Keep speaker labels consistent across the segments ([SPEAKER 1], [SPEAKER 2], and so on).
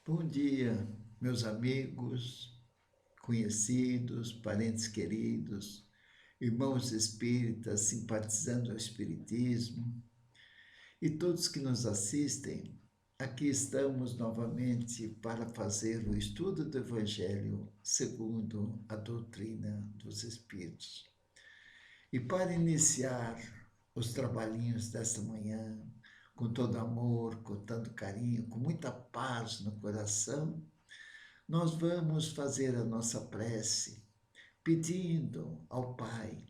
[SPEAKER 1] Bom dia, meus amigos, conhecidos, parentes queridos, irmãos espíritas, simpatizando ao Espiritismo e todos que nos assistem. Aqui estamos novamente para fazer o estudo do Evangelho segundo a doutrina dos Espíritos. E para iniciar os trabalhinhos desta manhã, com todo amor, com tanto carinho, com muita paz no coração, nós vamos fazer a nossa prece, pedindo ao Pai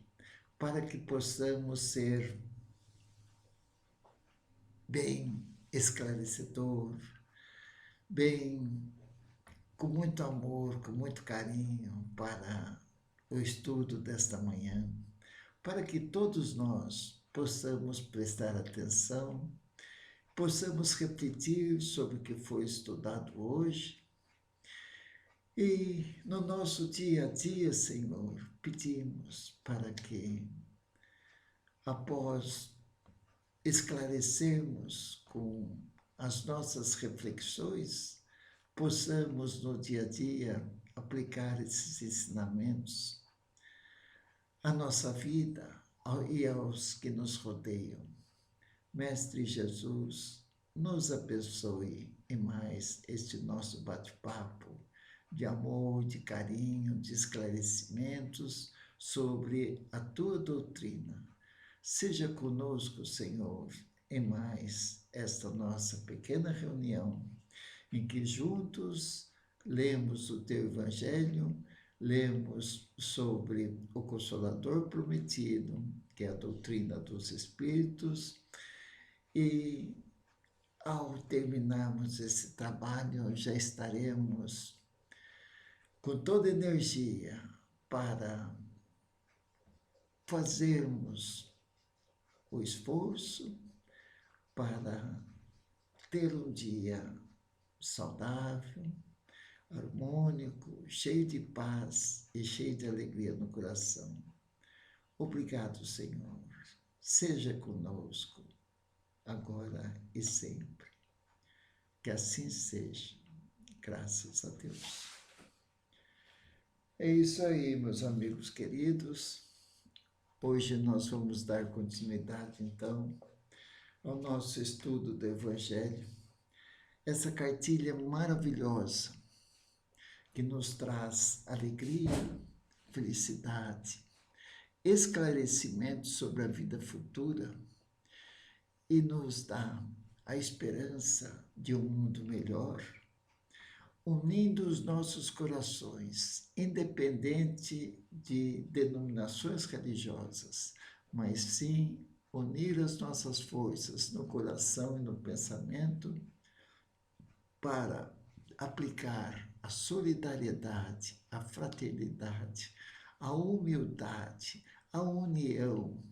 [SPEAKER 1] para que possamos ser bem esclarecedor, bem com muito amor, com muito carinho para o estudo desta manhã, para que todos nós possamos prestar atenção, possamos refletir sobre o que foi estudado hoje. E no nosso dia a dia, Senhor, pedimos para que, após esclarecermos com as nossas reflexões, possamos no dia a dia aplicar esses ensinamentos à nossa vida e aos que nos rodeiam. Mestre Jesus, nos abençoe em mais este nosso bate-papo de amor, de carinho, de esclarecimentos sobre a tua doutrina. Seja conosco, Senhor, em mais esta nossa pequena reunião, em que juntos lemos o teu Evangelho, lemos sobre o Consolador prometido, que é a doutrina dos Espíritos, e ao terminarmos esse trabalho, já estaremos com toda energia para fazermos o esforço para ter um dia saudável, harmônico, cheio de paz e cheio de alegria no coração. Obrigado, Senhor. Seja conosco, agora e sempre. Que assim seja. Graças a Deus. É isso aí, meus amigos queridos. Hoje nós vamos dar continuidade, então, ao nosso estudo do Evangelho. Essa cartilha maravilhosa que nos traz alegria, felicidade, esclarecimento sobre a vida futura e nos dá a esperança de um mundo melhor, unindo os nossos corações, independente de denominações religiosas, mas sim unir as nossas forças no coração e no pensamento para aplicar a solidariedade, a fraternidade, a humildade, a união,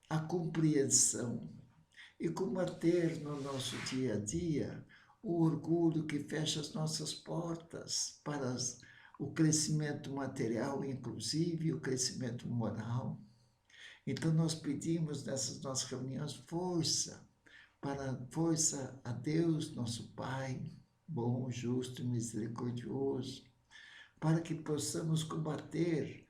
[SPEAKER 1] a compreensão e combater no nosso dia a dia o orgulho que fecha as nossas portas para o crescimento material, inclusive o crescimento moral. Então nós pedimos nessas nossas reuniões força a Deus, nosso Pai, bom, justo e misericordioso, para que possamos combater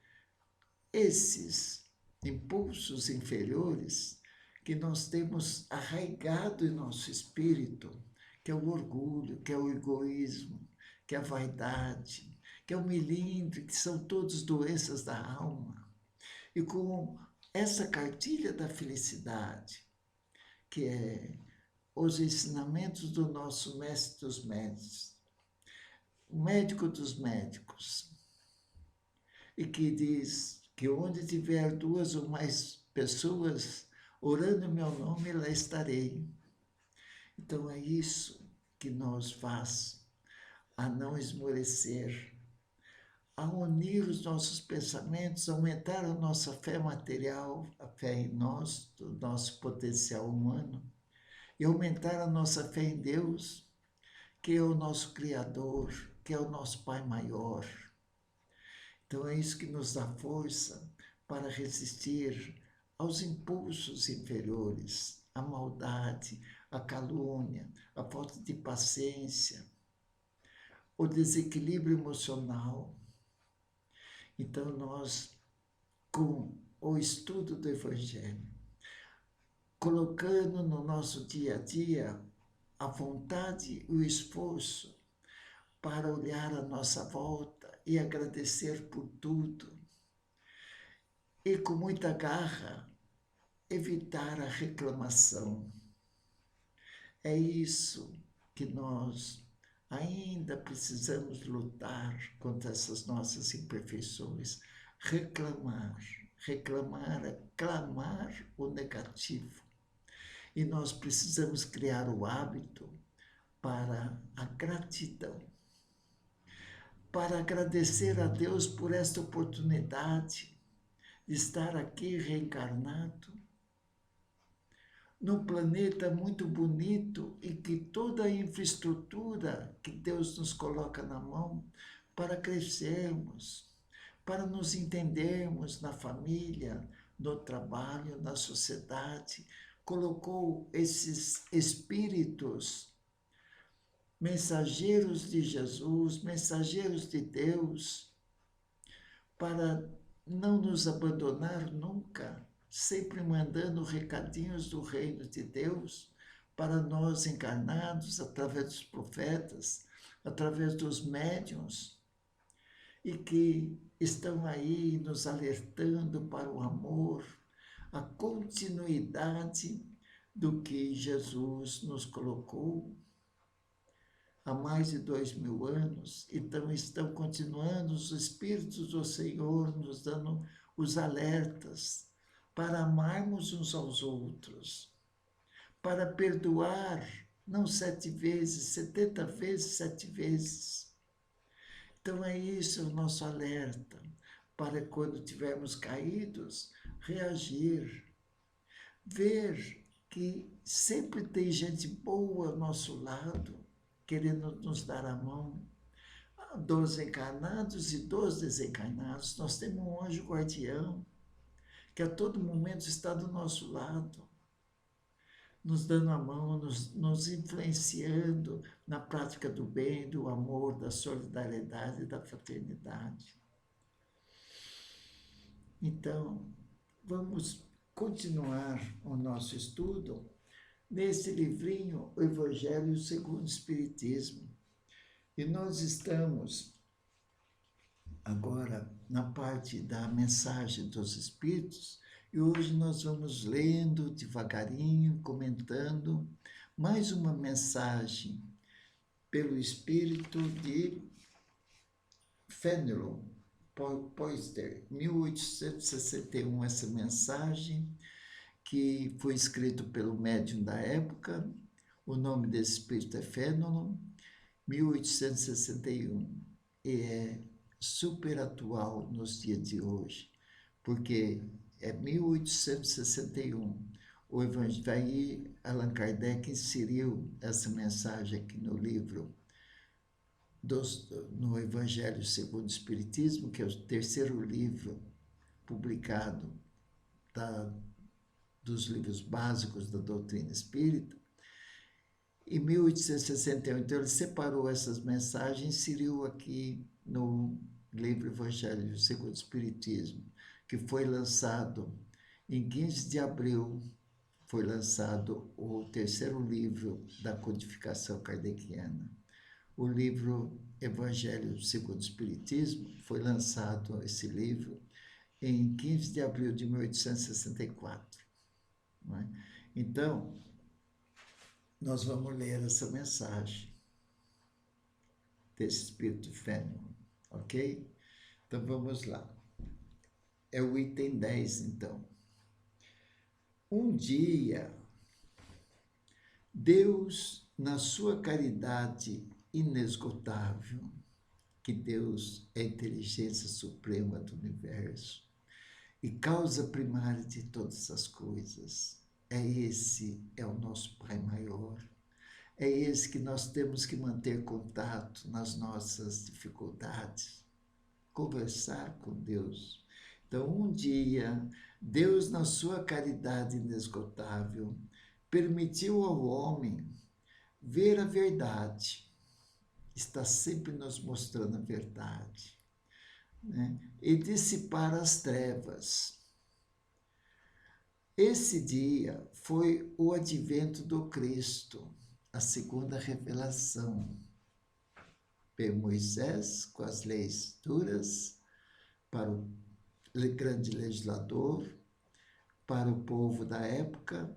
[SPEAKER 1] esses impulsos inferiores que nós temos arraigado em nosso espírito, que é o orgulho, que é o egoísmo, que é a vaidade, que é o melindre, que são todas doenças da alma. E com essa cartilha da felicidade, que é os ensinamentos do nosso mestre dos mestres, o médico dos médicos, e que diz que onde tiver 2 ou mais pessoas orando em meu nome, lá estarei. Então é isso que nos faz a não esmorecer, a unir os nossos pensamentos, aumentar a nossa fé material, a fé em nós, do nosso potencial humano, e aumentar a nossa fé em Deus, que é o nosso Criador, que é o nosso Pai maior. Então é isso que nos dá força para resistir aos impulsos inferiores, à maldade, a calúnia, a falta de paciência, o desequilíbrio emocional. Então, nós, com o estudo do Evangelho, colocando no nosso dia a dia a vontade e o esforço para olhar à nossa volta e agradecer por tudo, e com muita garra evitar a reclamação. É isso que nós ainda precisamos lutar contra essas nossas imperfeições. Reclamar. Reclamar é clamar o negativo. E nós precisamos criar o hábito para a gratidão. Para agradecer a Deus por esta oportunidade de estar aqui reencarnado num planeta muito bonito e que toda a infraestrutura que Deus nos coloca na mão para crescermos, para nos entendermos na família, no trabalho, na sociedade, colocou esses espíritos, mensageiros de Jesus, mensageiros de Deus, para não nos abandonar nunca, sempre mandando recadinhos do reino de Deus para nós encarnados, através dos profetas, através dos médiuns, e que estão aí nos alertando para o amor, a continuidade do que Jesus nos colocou há mais de 2000 anos. Então estão continuando os Espíritos do Senhor nos dando os alertas para amarmos uns aos outros, para perdoar, não 7 vezes, 70 vezes, 7 vezes. Então é isso o nosso alerta, para quando tivermos caídos, reagir, ver que sempre tem gente boa ao nosso lado, querendo nos dar a mão, dos encarnados e dos desencarnados. Nós temos um anjo guardião, que a todo momento está do nosso lado, nos dando a mão, nos influenciando na prática do bem, do amor, da solidariedade e da fraternidade. Então, vamos continuar o nosso estudo nesse livrinho, O Evangelho segundo o Espiritismo. E nós estamos agora na parte da mensagem dos Espíritos, e hoje nós vamos lendo devagarinho, comentando mais uma mensagem pelo Espírito de Fenelon Poister, 1861, essa mensagem que foi escrito pelo médium da época. O nome desse espírito é Fenelon, 1861, e é super atual nos dias de hoje, porque é 1861. O Evangelho, aí Allan Kardec inseriu essa mensagem aqui no livro, no Evangelho segundo o Espiritismo, que é o terceiro livro publicado dos livros básicos da doutrina espírita, em 1861. Então, ele separou essas mensagens e inseriu aqui no livro Evangelho segundo o Espiritismo, que foi lançado em 15 de abril, foi lançado o terceiro livro da codificação kardeciana. O livro Evangelho segundo o Espiritismo foi lançado, esse livro, em 15 de abril de 1864. Não é? Então, nós vamos ler essa mensagem desse Espírito Fenelon, ok? Então, vamos lá. É o item 10, então. Um dia, Deus, na sua caridade inesgotável, que Deus é a inteligência suprema do universo e causa primária de todas as coisas, é o nosso Pai maior, é esse que nós temos que manter contato nas nossas dificuldades, conversar com Deus. Então, um dia, Deus, na sua caridade inesgotável, permitiu ao homem ver a verdade, está sempre nos mostrando a verdade, né? E dissipar as trevas. Esse dia foi o advento do Cristo, a segunda revelação. Veio Moisés com as leis duras para o grande legislador, para o povo da época.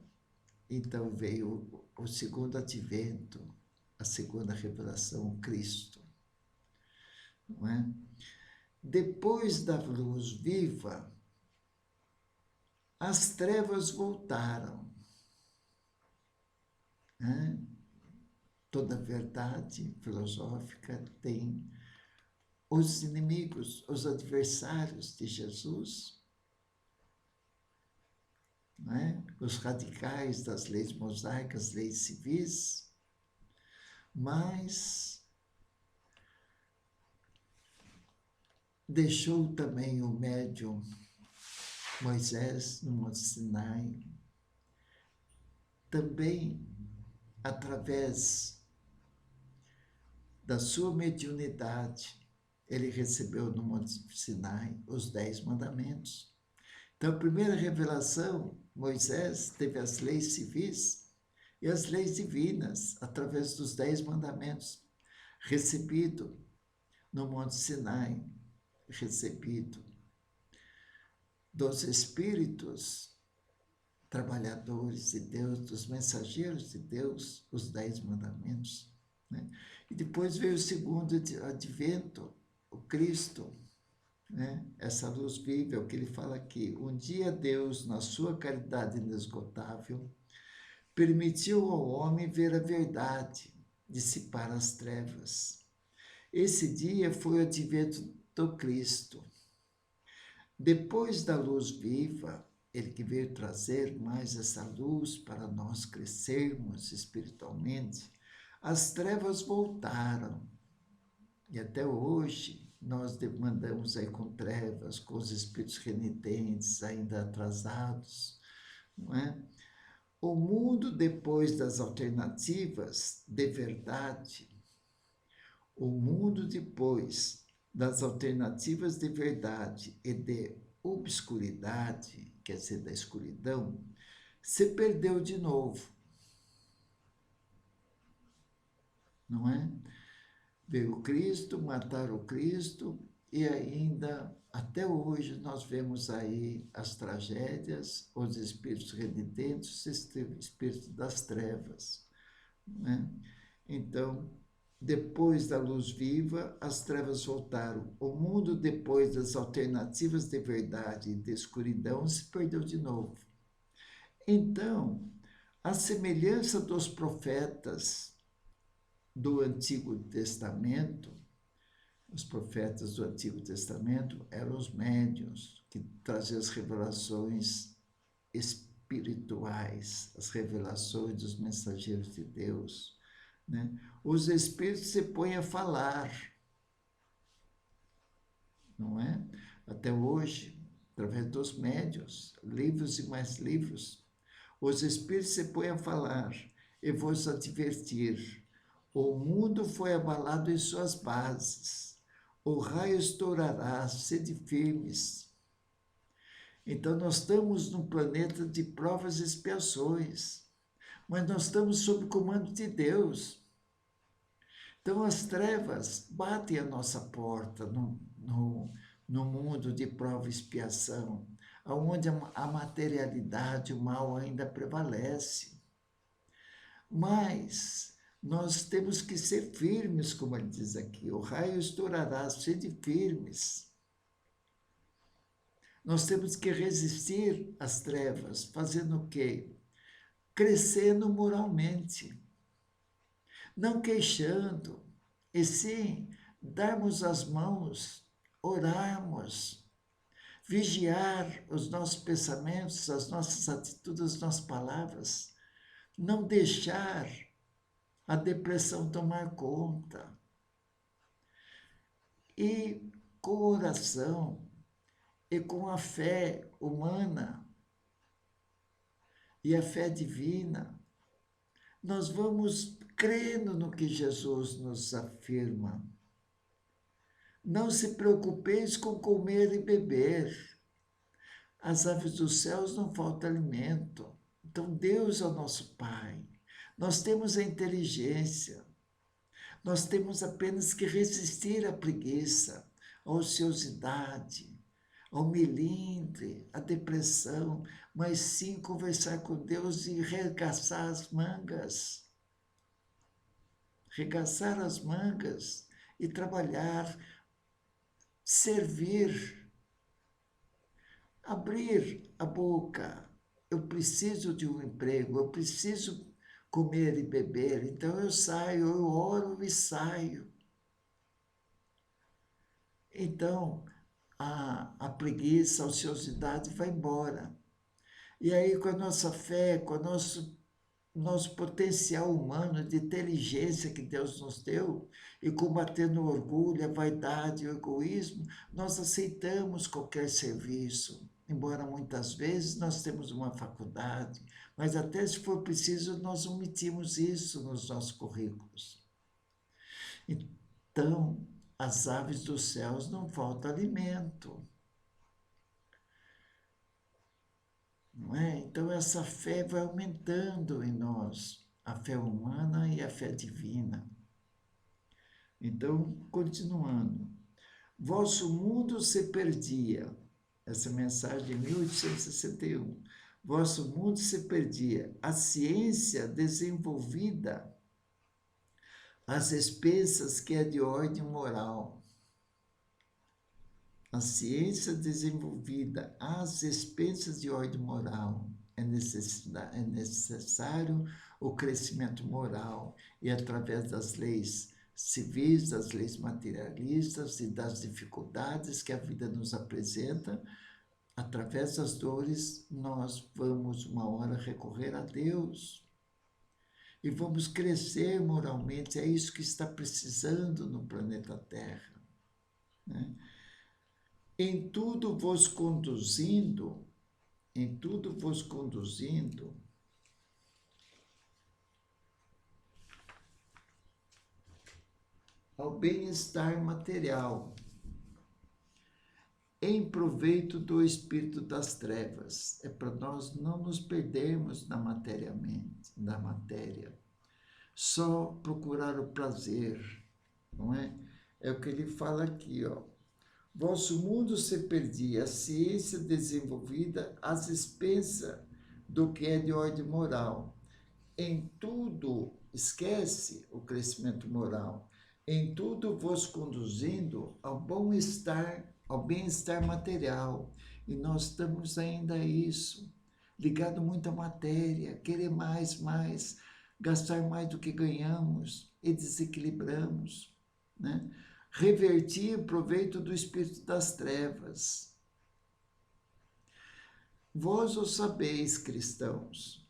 [SPEAKER 1] Então veio o segundo advento, a segunda revelação, o Cristo. Não é? Depois da luz viva, as trevas voltaram. Né? Toda verdade filosófica tem os inimigos, os adversários de Jesus, não é? Os radicais das leis mosaicas, leis civis, mas deixou também o médium Moisés no Monte Sinai, também através da sua mediunidade, ele recebeu no Monte Sinai os 10 mandamentos. Então, a primeira revelação, Moisés teve as leis civis e as leis divinas, através dos 10 mandamentos, recebido no Monte Sinai, recebido dos espíritos trabalhadores de Deus, dos mensageiros de Deus, os 10 mandamentos. Né? E depois veio o segundo advento, o Cristo, né? Essa luz viva, é o que ele fala aqui. Um dia Deus, na sua caridade inesgotável, permitiu ao homem ver a verdade, dissipar as trevas. Esse dia foi o advento do Cristo. Depois da luz viva, ele que veio trazer mais essa luz para nós crescermos espiritualmente, as trevas voltaram. E até hoje nós demandamos aí com trevas, com os espíritos renitentes ainda atrasados, não é? O mundo depois das alternativas de verdade, o mundo depois das alternativas de verdade e de obscuridade, quer dizer, da escuridão, se perdeu de novo. Não é? Veio o Cristo, mataram o Cristo, e ainda, até hoje, nós vemos aí as tragédias, os espíritos renitentes, os espíritos das trevas. Né? Então, depois da luz viva, as trevas voltaram. O mundo, depois das alternativas de verdade e de escuridão, se perdeu de novo. Então, a semelhança dos profetas do Antigo Testamento, os profetas do Antigo Testamento eram os médiuns que traziam as revelações espirituais, as revelações dos mensageiros de Deus. Né? Os espíritos se põem a falar, não é? Até hoje, através dos médiuns, livros e mais livros, os espíritos se põem a falar e vos advertir. O mundo foi abalado em suas bases. O raio estourará, sede firmes. Então, nós estamos num planeta de provas e expiações, mas nós estamos sob o comando de Deus. Então, as trevas batem à nossa porta no mundo de prova e expiação, onde a materialidade, o mal ainda prevalece. Mas nós temos que ser firmes, como ele diz aqui. O raio estourará, sede firmes. Nós temos que resistir às trevas, fazendo o quê? Crescendo moralmente. Não queixando, e sim darmos as mãos, orarmos, vigiar os nossos pensamentos, as nossas atitudes, as nossas palavras, não deixar a depressão tomar conta. E com oração e com a fé humana e a fé divina, nós vamos crendo no que Jesus nos afirma. Não se preocupeis com comer e beber. Às aves dos céus não falta alimento. Então, Deus é o nosso Pai. Nós temos a inteligência. Nós temos apenas que resistir à preguiça, à ociosidade, ao melindre, à depressão, mas sim conversar com Deus e regaçar as mangas. Regaçar as mangas e trabalhar, servir, abrir a boca. Eu preciso de um emprego, eu preciso comer e beber, então eu saio, eu oro e saio. Então, a preguiça, a ociosidade vai embora. E aí, com a nossa fé, com o nosso potencial humano de inteligência que Deus nos deu, e combatendo o orgulho, a vaidade e o egoísmo, nós aceitamos qualquer serviço. Embora muitas vezes nós temos uma faculdade, mas até se for preciso, nós omitimos isso nos nossos currículos. Então, às aves dos céus não falta alimento. Não é? Então, essa fé vai aumentando em nós, a fé humana e a fé divina. Então, continuando. Vosso mundo se perdia. Essa mensagem de 1861. Vosso mundo se perdia. A ciência desenvolvida às expensas que é de ordem moral. A ciência desenvolvida às expensas de ordem moral. É necessário o crescimento moral e através das leis civis, das leis materialistas e das dificuldades que a vida nos apresenta, através das dores, nós vamos uma hora recorrer a Deus e vamos crescer moralmente. É isso que está precisando no planeta Terra, né? Em tudo vos conduzindo ao bem-estar material, em proveito do espírito das trevas. É para nós não nos perdermos na matéria, só procurar o prazer, não é? É o que ele fala aqui, ó. Vosso mundo se perdia, a ciência desenvolvida às expensas do que é de ordem moral. Em tudo, esquece o crescimento moral, em tudo vos conduzindo ao bom-estar, ao bem-estar material. E nós estamos ainda a isso, ligado muito à matéria, querer mais, gastar mais do que ganhamos e desequilibramos, né? Revertir o proveito do espírito das trevas. Vós o sabeis, cristãos.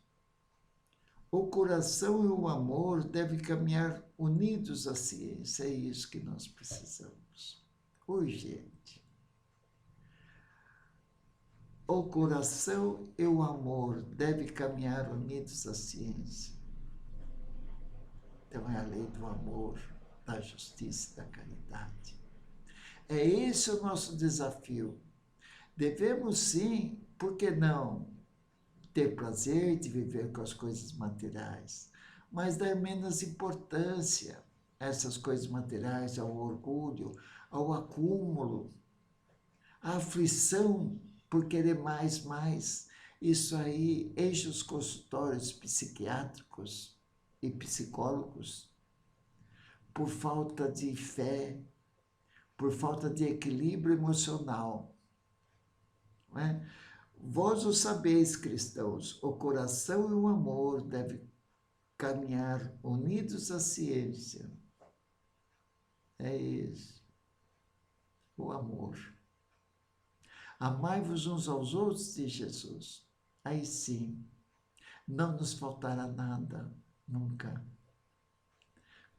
[SPEAKER 1] O coração e o amor devem caminhar unidos à ciência. É isso que nós precisamos. Urgente. O coração e o amor devem caminhar unidos à ciência. Então é a lei do amor, da justiça e da caridade. É esse o nosso desafio. Devemos sim, por que não, ter prazer de viver com as coisas materiais, mas dar menos importância a essas coisas materiais, ao orgulho, ao acúmulo, à aflição por querer mais. Isso aí enche os consultórios psiquiátricos e psicólogos por falta de fé, por falta de equilíbrio emocional. Não é? Vós o sabeis, cristãos, o coração e o amor devem caminhar unidos à ciência. É isso, o amor. Amai-vos uns aos outros, diz Jesus. Aí sim, não nos faltará nada, nunca.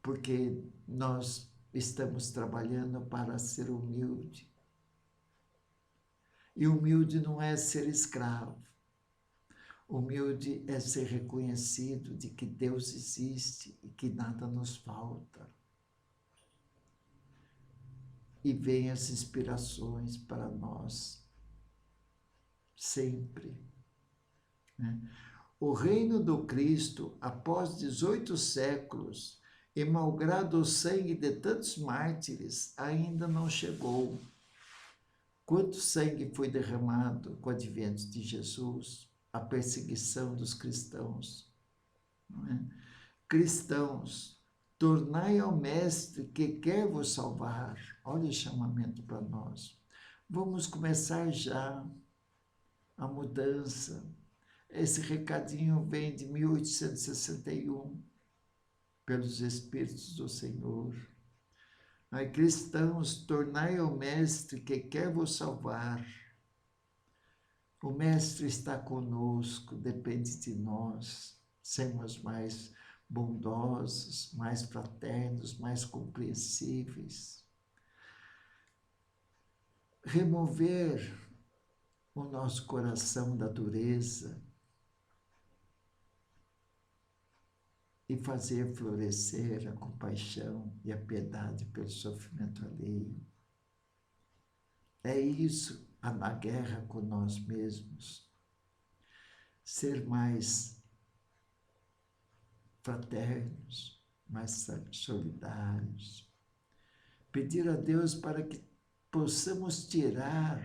[SPEAKER 1] Porque nós estamos trabalhando para ser humilde. E humilde não é ser escravo. Humilde é ser reconhecido de que Deus existe e que nada nos falta. E vem as inspirações para nós, sempre. Né? O reino do Cristo, após 18 séculos, e malgrado o sangue de tantos mártires, ainda não chegou. Quanto sangue foi derramado com o advento de Jesus, a perseguição dos cristãos. Não é? Cristãos, tornai ao Mestre que quer vos salvar. Olha o chamamento para nós. Vamos começar já a mudança. Esse recadinho vem de 1861, pelos Espíritos do Senhor. Ai, cristãos, tornai ao Mestre que quer vos salvar. O Mestre está conosco, depende de nós. Sermos mais bondosos, mais fraternos, mais compreensíveis. Remover o nosso coração da dureza e fazer florescer a compaixão e a piedade pelo sofrimento alheio. É isso, na guerra com nós mesmos. Ser mais fraternos, mais solidários. Pedir a Deus para que possamos tirar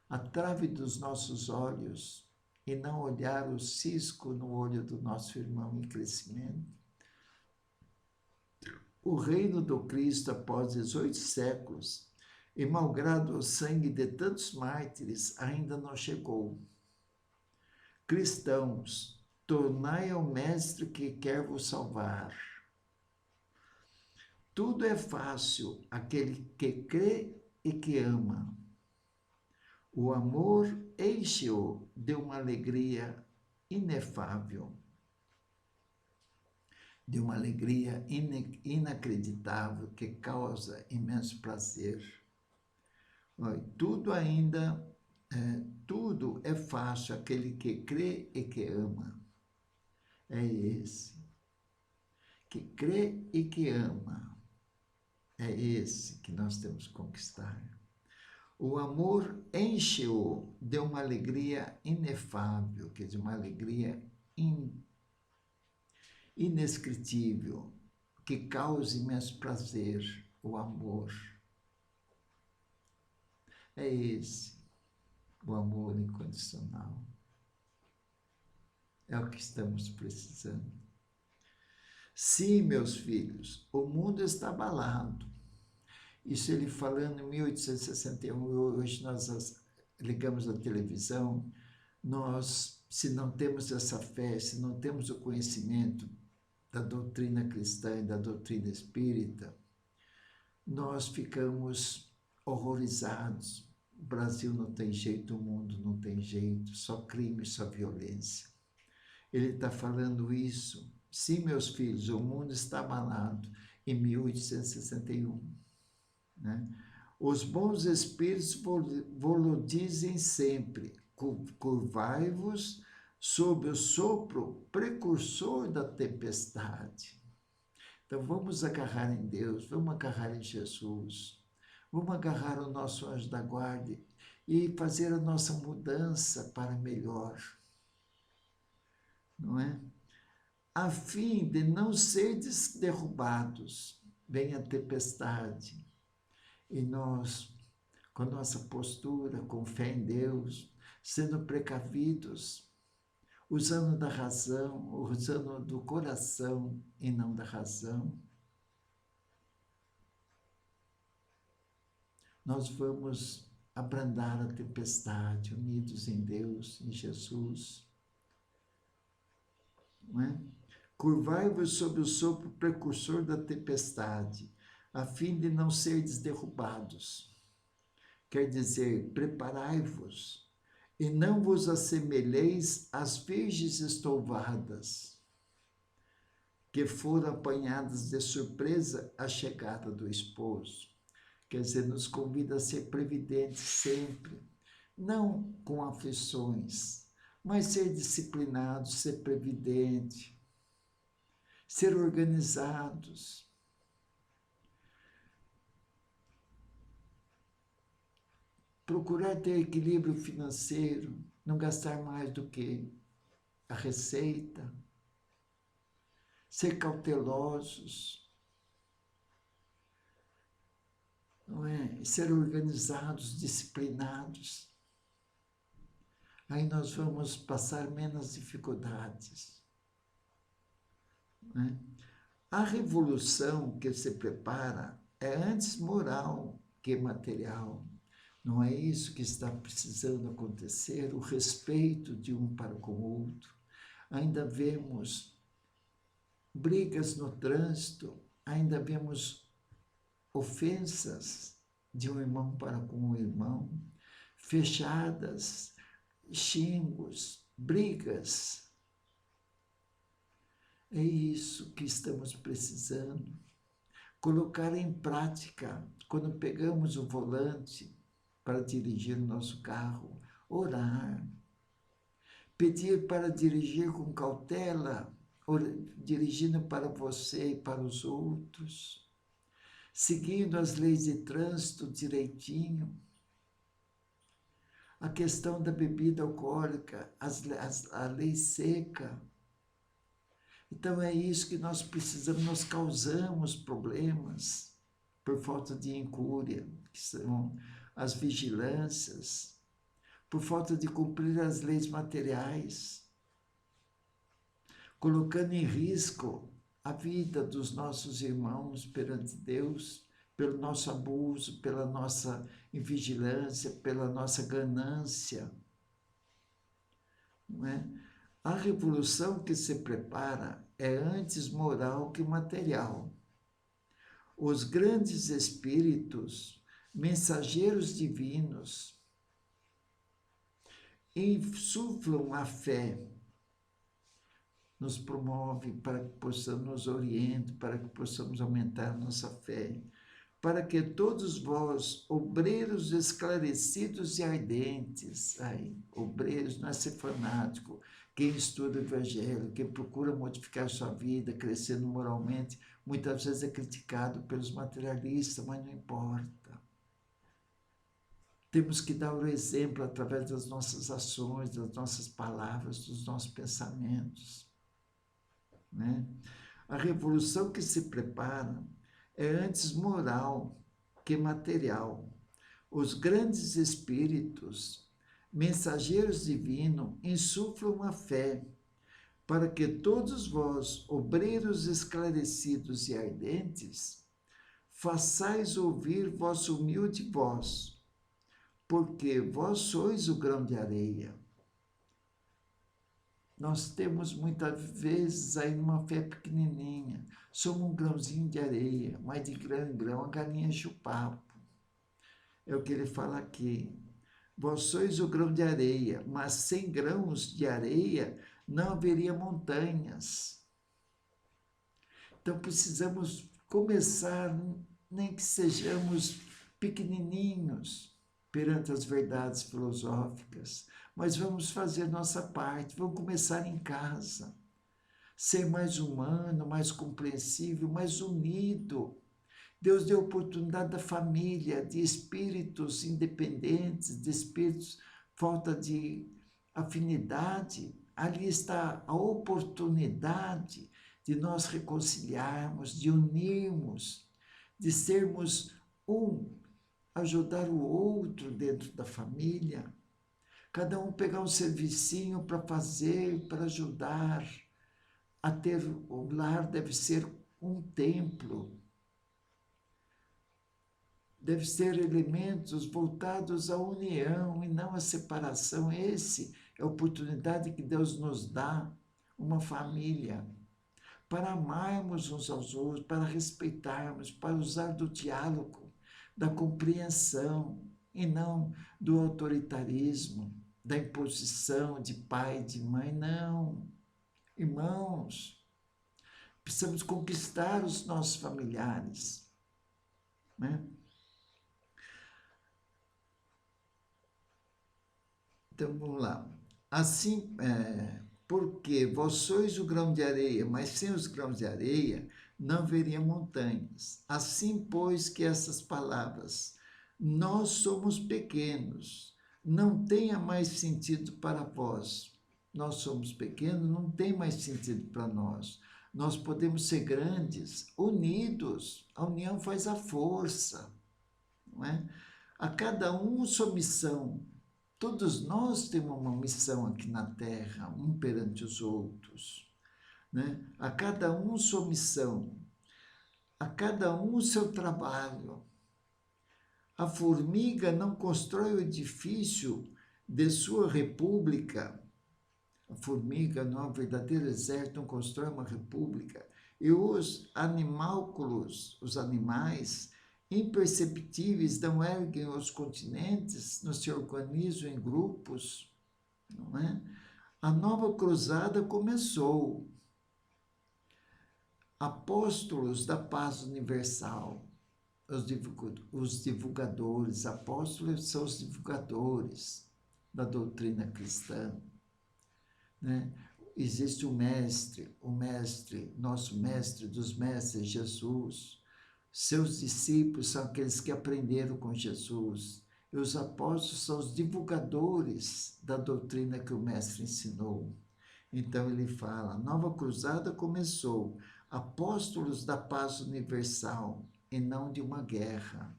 [SPEAKER 1] a trave dos nossos olhos e não olhar o cisco no olho do nosso irmão em crescimento. O reino do Cristo, após 18 séculos, e malgrado o sangue de tantos mártires, ainda não chegou. Cristãos, tornai ao Mestre que quer vos salvar. Tudo é fácil aquele que crê e que ama. O amor enche-o de uma alegria inefável, de uma alegria inacreditável que causa imenso prazer. Tudo é fácil aquele que crê e que ama. É esse. Que crê e que ama. É esse que nós temos que conquistar. O amor enche-o de uma alegria inefável, quer dizer, uma alegria inescritível, que causa imenso prazer, o amor. É esse, o amor incondicional. É o que estamos precisando. Sim, meus filhos, o mundo está abalado. Isso ele falando em 1861, hoje nós ligamos a televisão, nós, se não temos essa fé, se não temos o conhecimento da doutrina cristã e da doutrina espírita, nós ficamos horrorizados. O Brasil não tem jeito, o mundo não tem jeito, só crime, só violência. Ele está falando isso. Sim, meus filhos, o mundo está abalado em 1861. Né? Os bons espíritos vos dizem sempre, curvai-vos sob o sopro precursor da tempestade. Então vamos agarrar em Deus, vamos agarrar em Jesus, vamos agarrar o nosso anjo da guarda e fazer a nossa mudança para melhor, não é? A fim de não serdes derrubados, vem a tempestade. E nós, com a nossa postura, com fé em Deus, sendo precavidos, usando da razão, usando do coração e não da razão, nós vamos abrandar a tempestade, unidos em Deus, em Jesus. Não é? Curvai-vos sob o sopro precursor da tempestade, a fim de não serdes derrubados. Quer dizer, preparai-vos e não vos assemelheis às virgens estouvadas, que foram apanhadas de surpresa à chegada do esposo. Quer dizer, nos convida a ser previdentes sempre, não com aflições, mas ser disciplinado, ser previdente, ser organizados. Procurar ter equilíbrio financeiro, não gastar mais do que a receita, ser cautelosos, não é? Ser organizados, disciplinados. Aí nós vamos passar menos dificuldades. Né? A revolução que se prepara é antes moral que material. Não é isso que está precisando acontecer, o respeito de um para com o outro. Ainda vemos brigas no trânsito, ainda vemos ofensas de um irmão para com o irmão, fechadas, xingos, brigas. É isso que estamos precisando. Colocar em prática, quando pegamos o volante para dirigir o nosso carro, orar, pedir para dirigir com cautela, dirigindo para você e para os outros, seguindo as leis de trânsito direitinho. A questão da bebida alcoólica, a lei seca. Então é isso que nós precisamos, nós causamos problemas por falta de incúria, que são as vigilâncias, por falta de cumprir as leis materiais, colocando em risco a vida dos nossos irmãos perante Deus, pelo nosso abuso, pela nossa invigilância, pela nossa ganância. Não é? A revolução que se prepara é antes moral que material. Os grandes espíritos, mensageiros divinos, insuflam a fé, nos promove para que possamos, nos oriente, para que possamos aumentar nossa fé, para que todos vós, obreiros esclarecidos e ardentes, obreiros, não é ser fanático, quem estuda o Evangelho, quem procura modificar sua vida, crescendo moralmente, muitas vezes é criticado pelos materialistas, mas não importa. Temos que dar o exemplo através das nossas ações, das nossas palavras, dos nossos pensamentos. Né? A revolução que se prepara é antes moral que material. Os grandes espíritos, mensageiros divinos, insuflam a fé, para que todos vós, obreiros esclarecidos e ardentes, façais ouvir vossa humilde voz, porque vós sois o grão de areia. Nós temos muitas vezes aí uma fé pequenininha, somos um grãozinho de areia, mas de grão em grão a galinha enche o papo. É o que ele fala aqui. Vós sois o grão de areia, mas sem grãos de areia não haveria montanhas. Então precisamos começar, nem que sejamos pequenininhos perante as verdades filosóficas, mas vamos fazer nossa parte, vamos começar em casa. Ser mais humano, mais compreensível, mais unido. Deus deu oportunidade da família, de espíritos independentes, de espíritos falta de afinidade. Ali está a oportunidade de nós reconciliarmos, de unirmos, de sermos um, ajudar o outro dentro da família. Cada um pegar um servicinho para fazer, para ajudar. A ter o lar deve ser um templo. Deve ser elementos voltados à união e não à separação. Essa é a oportunidade que Deus nos dá, uma família, para amarmos uns aos outros, para respeitarmos, para usar do diálogo, da compreensão e não do autoritarismo, da imposição de pai e de mãe. Não, irmãos, precisamos conquistar os nossos familiares, né? Então, vamos lá. Assim, porque vós sois o grão de areia, mas sem os grãos de areia não haveria montanhas. Assim, pois, que essas palavras, nós somos pequenos, não tenha mais sentido para vós. Nós somos pequenos, não tem mais sentido para nós. Nós podemos ser grandes, unidos. A união faz a força, não é? A cada um sua missão. Todos nós temos uma missão aqui na Terra, um perante os outros, né? A cada um sua missão, a cada um o seu trabalho. A formiga não constrói o edifício de sua república. A formiga, não é um verdadeiro exército, não constrói uma república. E os animálculos, os animais, imperceptíveis, não erguem os continentes, não se organizam em grupos, não é? A nova cruzada começou. Apóstolos da paz universal, os divulgadores, apóstolos são os divulgadores da doutrina cristã, né? Existe o mestre, nosso mestre dos mestres, Jesus. Seus discípulos são aqueles que aprenderam com Jesus. E os apóstolos são os divulgadores da doutrina que o mestre ensinou. Então ele fala, a nova cruzada começou, apóstolos da paz universal e não de uma guerra.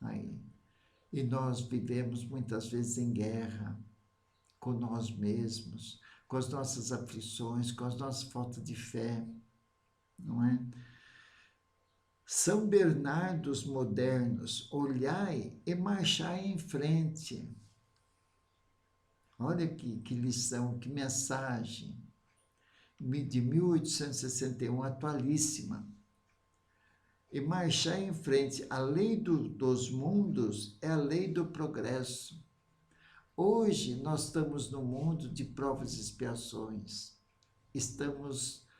[SPEAKER 1] Aí. E nós vivemos muitas vezes em guerra com nós mesmos, com as nossas aflições, com as nossas faltas de fé, não é? São Bernardos modernos, olhai e marchai em frente. Olha que lição, que mensagem, de 1861, atualíssima. E marchar em frente. A lei dos mundos é a lei do progresso. Hoje nós estamos no mundo de provas e expiações. Estamos